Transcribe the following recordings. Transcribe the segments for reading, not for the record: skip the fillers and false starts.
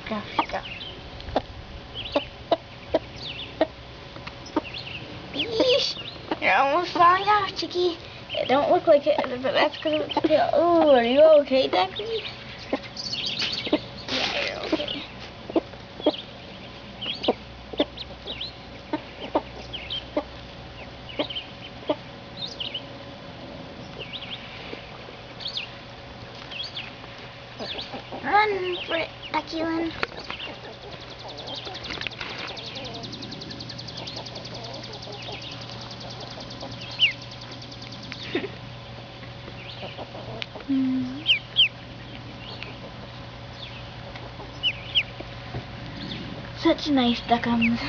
Go, go. Yeesh. You're almost falling off, Chicky. It don't look like it, but that's because of its tail. Oh, are you okay, Ducky? Yeah, you're okay. Run for it, Ducklin. Such nice ducklings.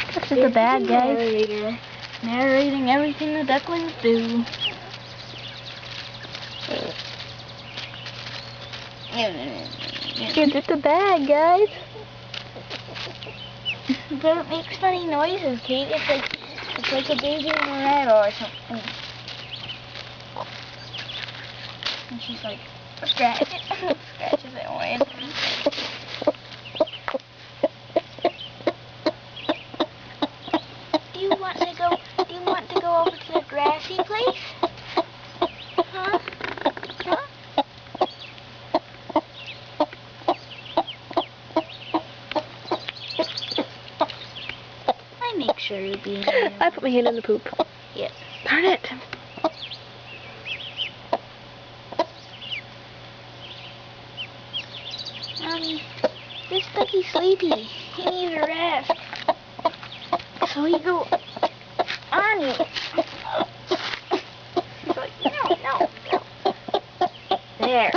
This is the bag, guys. Narrating everything the ducklings do. It's the bag, guys. But it makes funny noises, Kate. It's like a baby rattle or something. And she's like scratches it away. Do you want to go over to the grassy place? Huh? Huh? I make sure you're being I put my hand in the poop. Yes. Darn it. Mommy, this Ducky's sleepy. He needs a rest. So he go on you. He's like, no. There.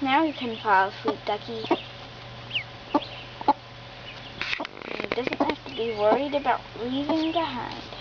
Now you can fall asleep, Ducky. He doesn't have to be worried about leaving behind.